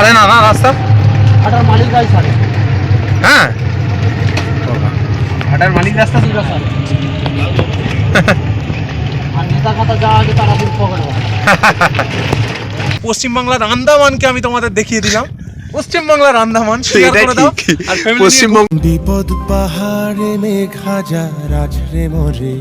ছাড়ে না না রাস্তা? হাটার মালিক গাড়ি ছাড়ে। হ্যাঁ, হাটার মালিক রাস্তা দুটো ছাড়ে। আর নেতা কথা যা আগে তারা দিন পকেট বলে। পশ্চিমবাংলার আন্দামানকে আমি তোমাদের দেখিয়ে দিলাম। পশ্চিমবাংলার আন্দামান শেয়ার করে দাও। আর পশ্চিমবঙ্গ বিপদ পাহাড়ে মেঘ হাজার আছড়ে মরে।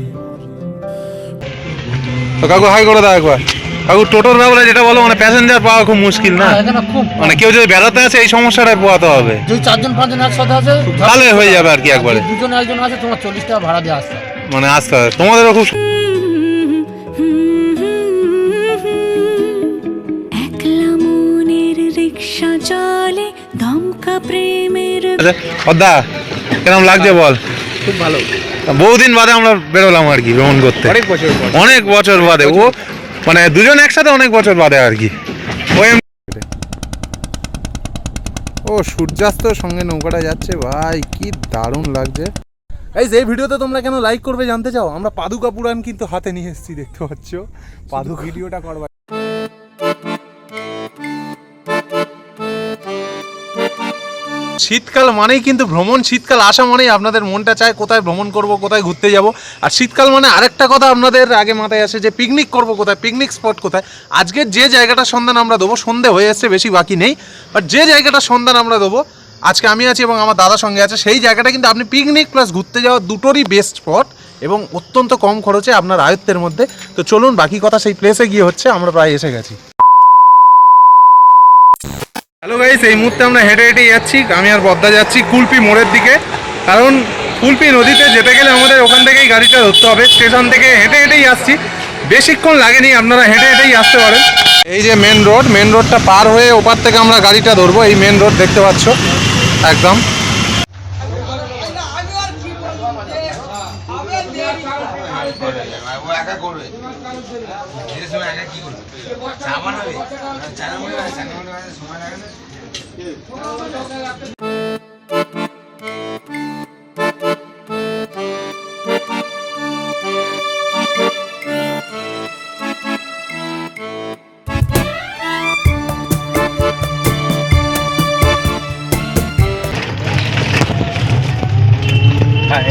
তো কাকু হাই করে দাও একবার। কাকু টোটোর ব্যাপারে যেটা বলো, মানে প্যাসেঞ্জার পাওয়া খুব মুশকিল না? এখানে খুব মানে কেউ যদি বেড়াতে আসে এই সমস্যাটা পোয়াতে হবে। যদি 4 জন 5 জন একসাথে আছে তাহলে হয়ে যাবে আর কি একবারে। দুজন একজন আছে তোমার 40 টাকা ভাড়া দিয়ে আসতে মানে আসতে হবে তোমাদেরও খুব। একলা মনের রিক্সা চলে দমকা প্রেমের। অদ্দা কেরম লাগছে বল? খুব ভালো। বহুদিন বাদে আমরা বেরোলাম আর কি ভ্রমণ করতে, অনেক বছর বাদে। ও মানে দুজন একসাথে অনেক বছর বাদে আর কি। ও সূর্যাস্তর সঙ্গে নৌকাটা যাচ্ছে ভাই, কি দারুণ লাগছে। এই যে ভিডিওতে তোমরা কেন লাইক করবে জানতে চাও? আমরা পাদুকা পুরাণ কিন্তু হাতে নিয়ে এসেছি, দেখতে পাচ্ছ। পাদুকা ভিডিওটা করবা। শীতকাল মানেই কিন্তু ভ্রমণ, শীতকাল আসা মানেই আপনাদের মনটা চায় কোথায় ভ্রমণ করব, কোথায় ঘুরতে যাব। আর শীতকাল মানে আরেকটা কথা আপনাদের আগে মাথায় আসে যে পিকনিক করব কোথায়, পিকনিক স্পট কোথায়। আজকের যে জায়গাটার সন্ধান আমরা দেবো, সন্ধে হয়ে এসছে, বেশি বাকি নেই, বাট যে জায়গাটার সন্ধান আমরা দেবো আজকে আমি আছি এবং আমার দাদার সঙ্গে আছে, সেই জায়গাটা কিন্তু আপনি পিকনিক প্লাস ঘুরতে যাওয়া দুটোরই বেস্ট স্পট এবং অত্যন্ত কম খরচে আপনার আয়ত্তের মধ্যে। তো চলুন বাকি কথা সেই প্লেসে গিয়ে হচ্ছে, আমরা প্রায় এসে গেছি। হ্যালো গাইস, এই মুহূর্তে আমরা হেঁটে হেঁটে যাচ্ছি, আমি আর বদ্দা যাচ্ছি কুলপি মোড়ের দিকে। কারণ কুলপি নদীতে যেতে গেলে আমাদের ওখান থেকেই গাড়িটা ধরতে হবে। স্টেশন থেকে হেঁটে হেঁটেই আসছি, বেশিক্ষণ লাগেনি, আপনারা হেঁটে হেঁটেই আসতে পারেন। এই যে মেন রোড, মেন রোডটা পার হয়ে ওপার থেকে আমরা গাড়িটা ধরবো। এই মেন রোড দেখতে পাচ্ছ একদম।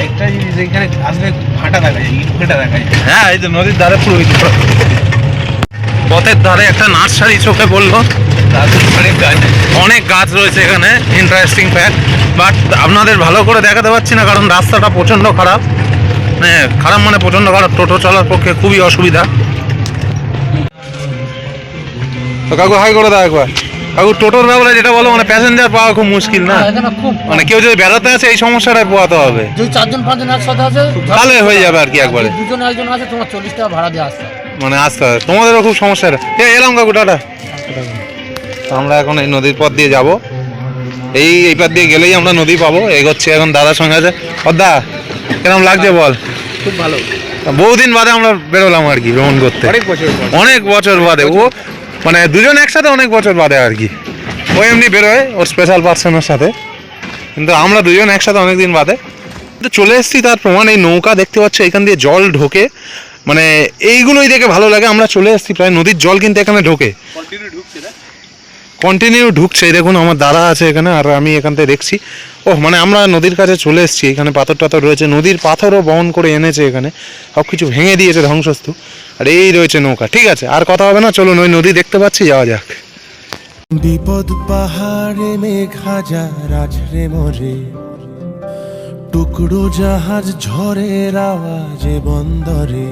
একটা জিনিস এখানে আসলে ফাটা দেখা যায়, ইট ফাটা দেখা যায়। হ্যাঁ, এই যে নদীর ধারে পুরো পথের ধারে একটা নার্সারি চোখে পড়লো। অনেক গাছ রয়েছে এখানে, ইন্টারেস্টিং ফ্যাক্ট। বাট আপনাদের ভালো করে দেখাতে পারছি না কারণ রাস্তাটা প্রচণ্ড খারাপ। হ্যাঁ, খারাপ মানে প্রচণ্ড খারাপ, টোটো চলার পক্ষে খুবই অসুবিধা। তো কাকু হাই করে দাও একবার। কাকু টোটোর ব্যাপারে যেটা বলো, মানে প্যাসেঞ্জার পাওয়া খুব মুশকিল না? এখানে খুব মানে কেউ যদি বেড়াতে আসে এই সমস্যাটা পোয়াতে হবে। যদি 4 জন 5 জন একসাথে আছে তাহলে হয়ে যাবে আর কি একবারে। দুজন একজন আছে তোমার 40 টাকা ভাড়া দিয়ে আসতে মানে আসতে হবে তোমাদেরও খুব সমস্যা। এলাম কাকু, টাটা। আমরা এখন এই নদীর পথ দিয়ে যাব, এই পথ দিয়ে গেলেই আমরা নদী পাবো। এগোচ্ছি এখন দাদার সঙ্গে আছে। অদ্দা কেরম লাগছে বল? খুব ভালো। বহুদিন বাদে আমরা বেরোলাম আর কি ভ্রমণ করতে, অনেক বছর বাদে। ও মানে দুজন একসাথে অনেক বছর বাদে আর কি। ও এমনি বেরোয় ওর স্পেশাল পার্সনের সাথে, কিন্তু আমরা দুজন একসাথে অনেকদিন বাদে চলে এসেছি। তার প্রমাণ এই নৌকা দেখতে পাচ্ছ, এখান দিয়ে জল ঢোকে, মানে এইগুলোই দেখে ভালো লাগে। আমরা চলে এসেছি প্রায়, নদীর জল কিন্তু এখানে ঢোকে, কন্টিনিউ ঢুকছে। দেখুন আমার দাদা আছে এখানে আর আমি এখান থেকে দেখছি। ও মানে আমরা নদীর কাছে চলে এসেছি। এখানে পাথর টাথর রয়েছে, নদীর পাথরও বহন করে এনেছে এখানে, সব কিছু ভেঙে দিয়েছে ধ্বংসস্তূপ। আর এই রয়েছে নৌকা। ঠিক আছে, আর কথা হবে না, চলুন ওই নদী দেখতে পাচ্ছি, যাওয়া যাক। বিপদ পাহাড়ে মেঘ হাজার আছড়ে মরে। টুকরো জাহাজ ঝড়ের আওয়াজে বন্দরে।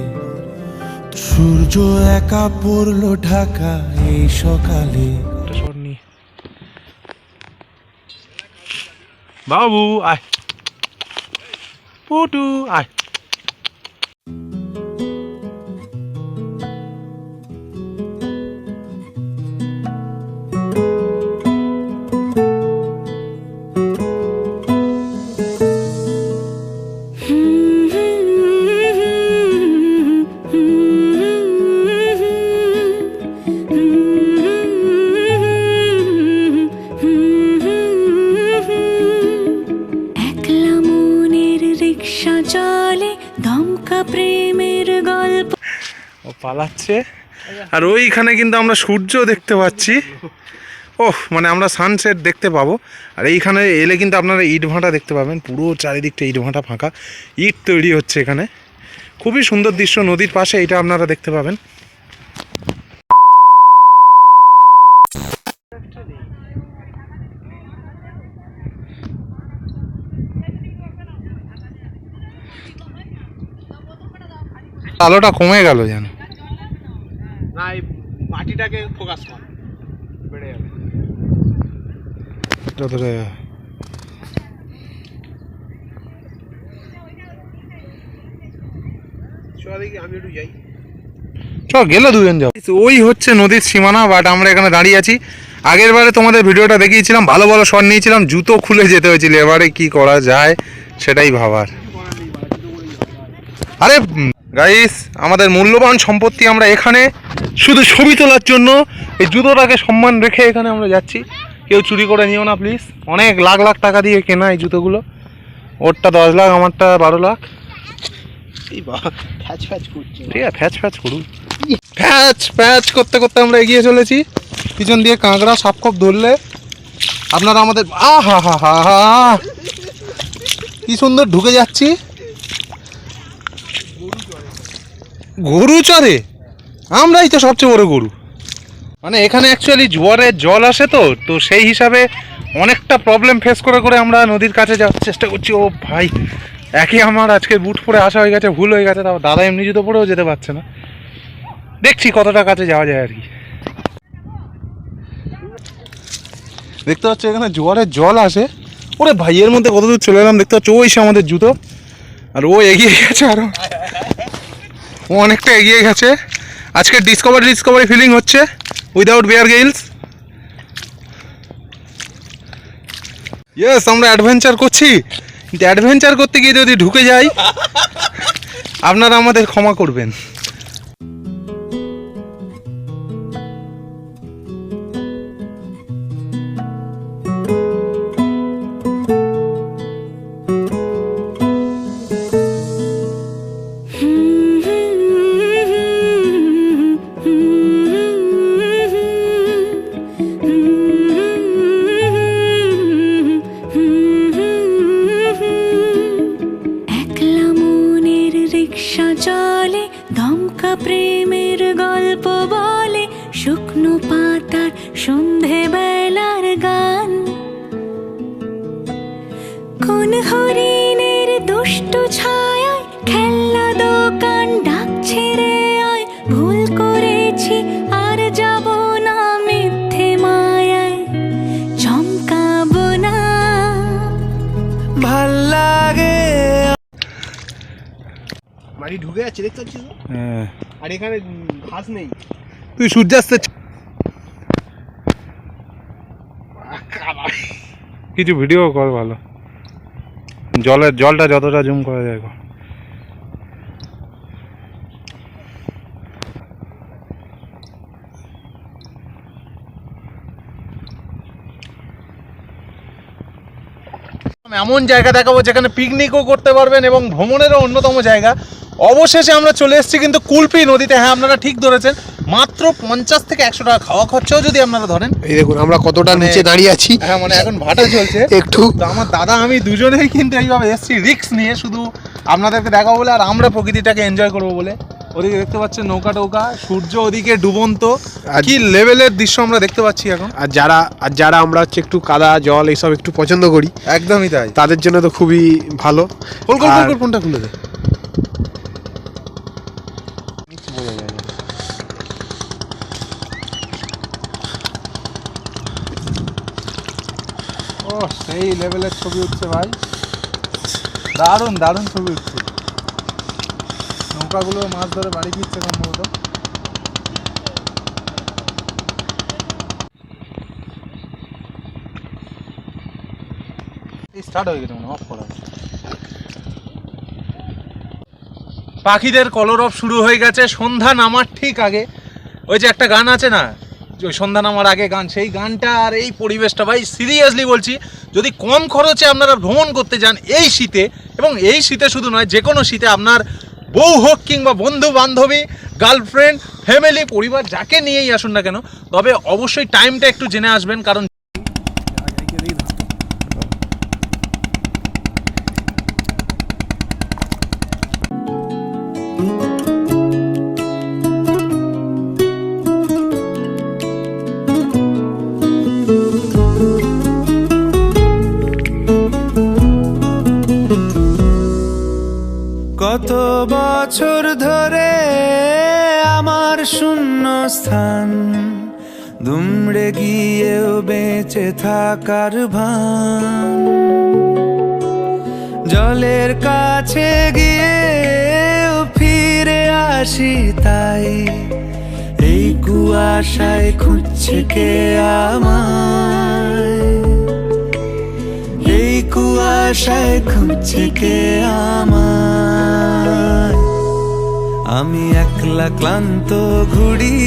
সূর্য একা পড়লো ঢাকা এই সকালে। বাবু আয়, পুটু আয়। ও পালাচ্ছে। আর ওইখানে কিন্তু আমরা সূর্য দেখতে পাচ্ছি, ওহ, মানে আমরা সানসেট দেখতে পাবো। আর এইখানে এলে কিন্তু আপনারা ইট ভাঁটা দেখতে পাবেন, পুরো চারিদিকটা ইট ভাঁটা ফাঁকা, ইট তৈরি হচ্ছে এখানে। খুবই সুন্দর দৃশ্য, নদীর পাশে এটা আপনারা দেখতে পাবেন। আলোটা কমে গেল যেন, না এই মাটিটাকে ফোকাস কর, বেড়ে যাবে। যতটা আমি একটু যাই। চ গেলে দুজন যাও। ওই হচ্ছে নদীর সীমানা, বাট আমরা এখানে দাঁড়িয়ে আছি। আগের বারে তোমাদের ভিডিওটা দেখিয়েছিলাম, ভালো ভালো শট নিয়েছিলাম, জুতো খুলে যেতে হয়েছিল। এবারে কি করা যায় সেটাই ভাবার। আরে গাইস, আমাদের মূল্যবান সম্পত্তি আমরা এখানে শুধু ছবি তোলার জন্য এই জুতোটাকে সম্মান রেখে এখানে আমরা যাচ্ছি। কেউ চুরি করে নিও না প্লিজ। অনেক লাখ লাখ টাকা দিয়ে কেনা এই জুতোগুলো। ওরটা 10 লাখ, আমারটা 12 লাখ। ফ্যাচ ফ্যাচ করছে। ঠিক আছে, ফ্যাচ ফ্যাচ করুন। ফ্যাচ ফ্যাচ করতে করতে আমরা এগিয়ে চলেছি। পিছন দিয়ে কাঁকড়া সাপখোপ ধরলে আপনারা আমাদের আহা হা হা হা কি সুন্দর ঢুকে যাচ্ছি। গরু চড়ে, আমরাই তো সবচেয়ে বড় গরু। মানে এখানে অ্যাকচুয়ালি জোয়ারের জল আসে, তো সেই হিসাবে অনেকটা প্রবলেম ফেস করে করে আমরা নদীর কাছে যাওয়ার চেষ্টা করছি। ও ভাই, একই আমার আজকে বুট পরে আসা হয়ে গেছে, ভুল হয়ে গেছে। তাও দাদা এমনি জুতো পরেও যেতে পারছে না। দেখছি কতটা কাছে যাওয়া যায় আর কি। দেখতে পাচ্ছ এখানে জোয়ারের জল আসে। ওরে ভাই, এর মধ্যে কত দূর চলে এলাম দেখতে পাচ্ছ। ওই সে আমাদের জুতো, আর ও এগিয়ে গেছে আরো, ও অনেকটা এগিয়ে গেছে। আজকে ডিসকভারি ফিলিং হচ্ছে উইদাউট বিয়ার গিলস। ইয়েস, আমরা অ্যাডভেঞ্চার করছি, কিন্তু অ্যাডভেঞ্চার করতে গিয়ে যদি ঢুকে যাই আপনারা আমাদের ক্ষমা করবেন। একলা মনের রিক্সা চলে, দমকা প্রেমের গল্প বলে, শুকনো পাতার সন্ধে বেলার গান। কোন হরিণের দুষ্টু ছায়ায় খেলনা দোকান ডাকছে রে আয়, ভুল করেছি আর যাব না মিথ্যে মায়ায়, চমকাবো না। ভাল লাগে। মাটি ঢুকে যাচ্ছে, দেখতে পাচ্ছিস? হ্যাঁ, আর এখানে ঘাস নেই। তুই সূর্যাস্তের কিছু ভিডিও কর ভালো, জলটা যতটা জুম করা যায় কর। এমন জায়গা দেখাবো যেখানে পিকনিকও করতে পারবেন এবং ভ্রমণেরও অন্যতম জায়গা। অবশেষে আমরা চলে এসেছি কিন্তু কুলপি নদীতে। হ্যাঁ, আপনারা ঠিক ধরেছেন, মাত্র 50 থেকে 100 টাকা খাওয়া খরচাও যদি আপনারা ধরেন। এই দেখুন আমরা কতটা নিচে দাঁড়িয়ে আছি। হ্যাঁ, মানে এখন ভাটা চলছে একটু। তো আমার দাদা আমি দুজনেই কিন্তু এইভাবে এসেছি রিস্ক নিয়ে, শুধু আপনাদেরকে দেখাবো বলে আর আমরা প্রকৃতিটাকে এনজয় করবো বলে। ওদিকে দেখতে পাচ্ছেন নৌকা টৌকা, সূর্য ওদিকে ডুবন্ত, কি লেভেলের দৃশ্য আমরা দেখতে পাচ্ছি এখন। আর যারা আমরা হচ্ছে একটু কাদা জল এইসব একটু পছন্দ করি, একদমই তাই, তাদের জন্য তো খুবই ভালো। ফোনটা খুলে দে। ও সেই লেভেলের ছবি উঠছে ভাই, দারুণ দারুণ ছবি উঠছে। নৌকাগুলো মাছ ধরে বাড়ি ফিরছে সম্ভবত। স্টার্ট হয়ে গেছে মনে, অফ করা। পাখিদের কলরব শুরু হয়ে গেছে সন্ধ্যা নামার ঠিক আগে। ওই যে একটা গান আছে না, ওই সন্ধ্যা নামার আগে গান, সেই গানটা আর এই পরিবেশটা ভাই সিরিয়াসলি বলছি, যদি কম খরচে আপনারা ভ্রমণ করতে যান এই শীতে, এবং এই শীতে শুধু নয়, যে কোনো শীতে আপনার বউ হোক কিংবা বন্ধু বান্ধবী, গার্লফ্রেন্ড, ফ্যামিলি, পরিবার যাকে নিয়েই আসুন না কেন, তবে অবশ্যই টাইমটা একটু জেনে আসবেন, কারণ কত বছর ধরে আমার শূন্য স্থান দুমড়ে গিয়েও বেঁচে থাকার ভান, জলের কাছে গিয়েও ফিরে আসি তাই, এই কুয়াশায় খুঁজছে কে আমায়, এই কুয়াশায় খুঁজছে কে আমায়। আমি একলা ক্লান্ত ঘুরি,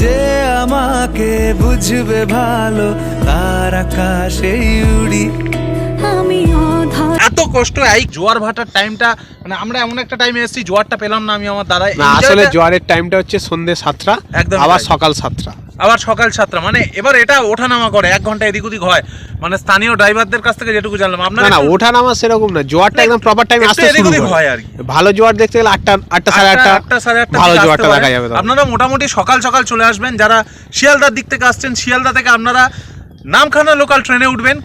যে আমাকে বুঝবে ভালো তার আকাশে উড়ি। আমি অধর এত কষ্ট এই জোয়ার ভাটার টাইমটা, মানে আমরা এমন একটা টাইমে এসেছি জোয়ারটা পেলাম না আমি আমার দাদাই। না, আসলে জোয়ারের টাইমটা হচ্ছে সন্ধ্যে 7টা, একদম আবার তাই। সকাল 7টা। আবার সকাল 7টা, মানে এবার এটা ওঠানামা করে 1 ঘন্টা এদিক ওদিক হয়, মানে স্থানীয় ড্রাইভারদের কাছ থেকে যেটুকু জানলাম। না আপনারা না, ওঠা নামা সেরকম না, জোয়ারটা একদম প্রপার টাইম একটু আসতে এদিক শুরু ওদিক করে। হয় আর কি। ভালো জোয়ার দেখতে গেলে 8টা 8টা সাড়ে 8টা ভালো জোয়ারটা দেখা যাবে তখন। আপনারা মোটামুটি সকাল সকাল চলে আসবেন, যারা শিয়ালদার দিক থেকে আসছেন শিয়ালদা থেকে আপনারা নামখানা লোকাল ট্রেনে উঠবেন,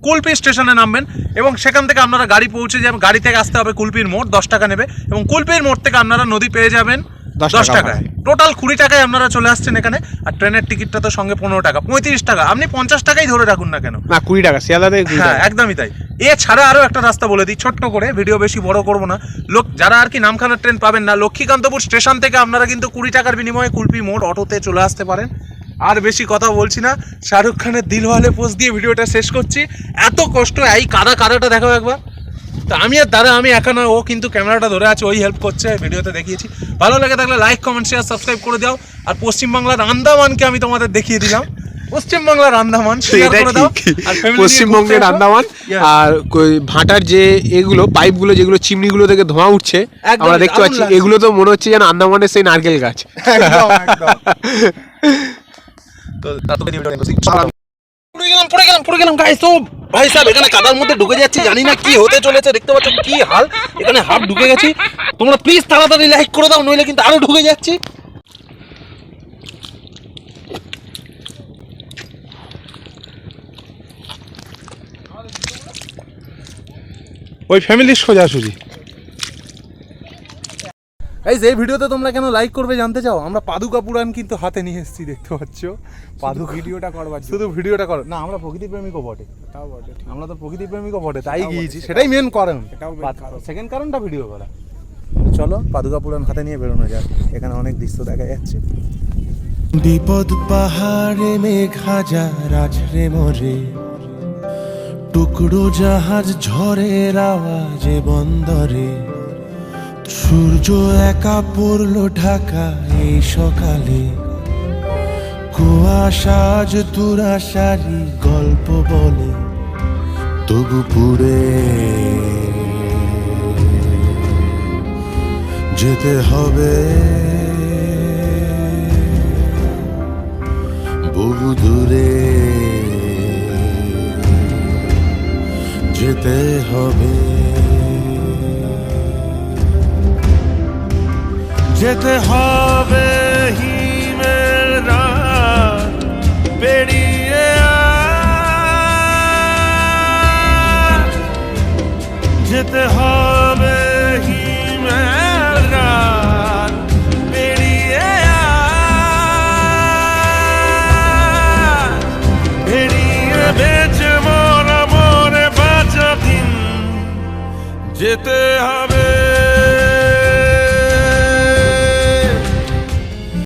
কুলপি স্টেশনে নামবেন এবং সেখান থেকে আপনারা গাড়ি পৌঁছে যাবেন। গাড়ি থেকে আসতে হবে কুলপির মোড়, 10 টাকা নেবে, এবং কুলপির মোড় থেকে আপনারা নদী পেয়ে যাবেন 10 টাকায়। টোটাল 20 টাকায় আপনারা চলে আসছেন এখানে। আর ট্রেনের টিকিটটা তো সঙ্গে 15 টাকা, 35 টাকা, আপনি 50 টাকাই ধরে রাখুন না কেন। না 20 টাকা শিয়ালদা থেকে 20 হ্যাঁ টাকা। একদমই তাই। এছাড়া আরও একটা রাস্তা বলে দিই ছোট্ট করে, ভিডিও বেশি বড় করবো না। যারা আর কি নামখানার ট্রেন পাবেন না, লক্ষ্মীকান্তপুর স্টেশন থেকে আপনারা কিন্তু 20 টাকার বিনিময়ে কুলপি মোড় অটোতে চলে আসতে পারেন। আর বেশি কথা বলছি না, শাহরুখ খানের দিলওয়ালে পোস্ট দিয়ে ভিডিওটা শেষ করছি। এত কষ্ট এই কাদাটা দেখাও একবার। তো আমি আর দাদা, আমি একা নয়, ও কিন্তু ক্যামেরাটা ধরে আছে, ওই হেল্প করছে, ভিডিওতে দেখিয়েছি। ভালো লাগে থাকলে লাইক কমেন্ট শেয়ার সাবস্ক্রাইব করে দাও। আর পশ্চিমবাংলার আন্দামানকে আমি তোমাদের দেখিয়ে দিলাম, পশ্চিমবাংলার আন্দামান শেয়ার করে দাও। আর family নিয়ে পশ্চিমবঙ্গের ঘুরতে এসো। আন্দামান। Yes. আর ভাটার যে এগুলো পাইপগুলো, যেগুলো চিমনিগুলো থেকে ধোঁয়া উঠছে একদম আমরা দেখতে দারুণ পাচ্ছি, লাগছে। এগুলো তো মনে হচ্ছে যেন আন্দামানের সেই নারকেল গাছ। একদম একদম। তো তাড়াতাড়ি ভিডিওটা এন্ড করছি। পড়ে গেলাম গাইস। তো ভাই সাহেব, এখানে কাদার মধ্যে ঢুকে যাচ্ছি, জানি না কি হতে চলেছে। দেখতে পাচ্ছ কি হাল, এখানে হাফ ঢুকে গেছি। তোমরা প্লিজ তাড়াতাড়ি লাইক করে দাও, নইলে কিন্তু আরো ঢুকে যাচ্ছি। ওই ফ্যামিলির সোজাসুজি। এই ভিডিওতে তোমরা কেন লাইক করবে জানতে চাও? আমরা পাদুকা পুরাণ কিন্তু হাতে নিয়ে এসেছি, দেখতে পাচ্ছ। পাদুকা ভিডিওটা করবার শুধু ভিডিওটা করো না, আমরা প্রকৃতি প্রেমিকও বটে, আমরা তো প্রকৃতি প্রেমিকও বটে, তাই গিয়েছি, সেটাই মেন কারণ। সেকেন্ড কারণটা ভিডিও করা। চলো পাদুকা পুরাণ হাতে নিয়ে বেরোনো যাক, এখানে অনেক দৃশ্য দেখা যাচ্ছে। বিপদ পাহাড়ে মেঘ হাজার আছড়ে মরে, টুকরো জাহাজ ঝড়ের আওয়াজে বন্দরে, সূর্য একা পড়লো ঢাকা এই সকালে, কুয়াশা আজ দুরাশারি গল্প বলে, তবু পুরে যেতে হবে বহু দূরে, যেতে হবে, যেতে হবে হিমের রাত পেরিয়ে, যেতে হবে হিমের রাত পেরিয়ে, পেরিয়ে বেঁচে মরা মরে বাঁচা দিন, যেতে হবে